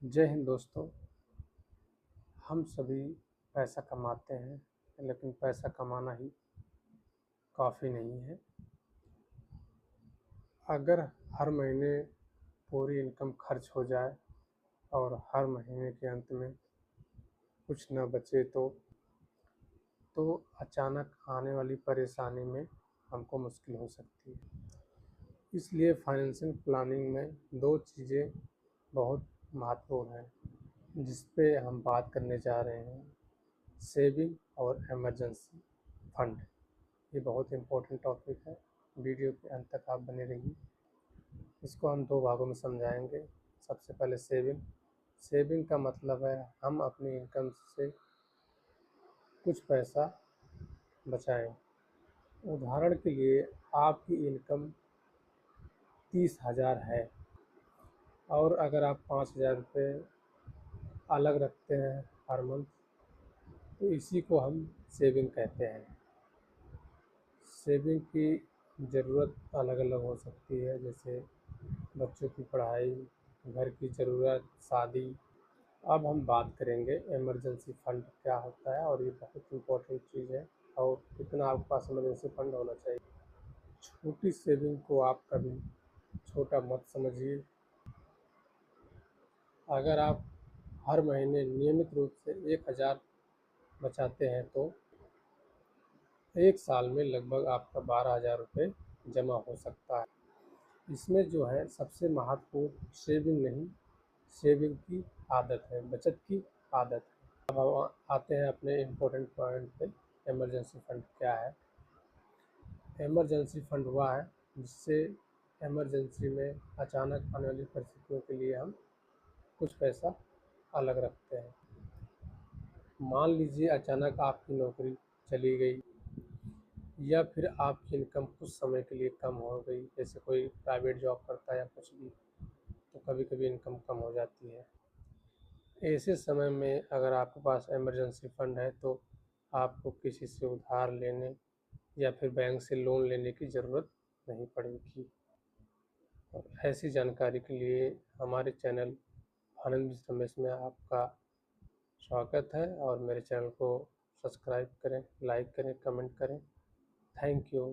जय हिंद दोस्तों। हम सभी पैसा कमाते हैं, लेकिन पैसा कमाना ही काफ़ी नहीं है। अगर हर महीने पूरी इनकम खर्च हो जाए और हर महीने के अंत में कुछ न बचे तो अचानक आने वाली परेशानी में हमको मुश्किल हो सकती है। इसलिए फाइनेंशियल प्लानिंग में दो चीज़ें बहुत महत्वपूर्ण हैं, जिस पे हम बात करने जा रहे हैं: सेविंग और इमरजेंसी फंड। ये बहुत इम्पोर्टेंट टॉपिक है। वीडियो के अंत तक आप बने रहिए। इसको हम दो भागों में समझाएंगे। सबसे पहले सेविंग। सेविंग का मतलब है हम अपनी इनकम से कुछ पैसा बचाएं। उदाहरण के लिए, आपकी इनकम 30,000 है और अगर आप 5,000 रुपये अलग रखते हैं हर मंथ, तो इसी को हम सेविंग कहते हैं। सेविंग की ज़रूरत अलग अलग हो सकती है, जैसे बच्चों की पढ़ाई, घर की ज़रूरत, शादी। अब हम बात करेंगे इमरजेंसी फंड क्या होता है, और ये बहुत इम्पोर्टेंट चीज़ है और कितना आपके पास इमरजेंसी फंड होना चाहिए। छोटी सेविंग को आप कभी छोटा मत समझिए। अगर आप हर महीने नियमित रूप से 1,000 बचाते हैं तो एक साल में लगभग आपका 12,000 रुपये जमा हो सकता है। इसमें जो है सबसे महत्वपूर्ण सेविंग नहीं, सेविंग की आदत है, बचत की आदत है। अब हम आते हैं अपने इम्पोर्टेंट पॉइंट पे। इमरजेंसी फंड क्या है? इमरजेंसी फंड वह है जिससे इमरजेंसी में अचानक आने वाली परिस्थितियों के लिए हम कुछ पैसा अलग रखते हैं। मान लीजिए अचानक आपकी नौकरी चली गई या फिर आपकी इनकम कुछ समय के लिए कम हो गई, जैसे कोई प्राइवेट जॉब करता है या कुछ भी, तो कभी कभी इनकम कम हो जाती है। ऐसे समय में अगर आपके पास इमरजेंसी फंड है तो आपको किसी से उधार लेने या फिर बैंक से लोन लेने की ज़रूरत नहीं पड़ेगी। और ऐसी जानकारी के लिए हमारे चैनल आनंद रमेश में आपका स्वागत है, और मेरे चैनल को सब्सक्राइब करें, लाइक करें, कमेंट करें। Thank you.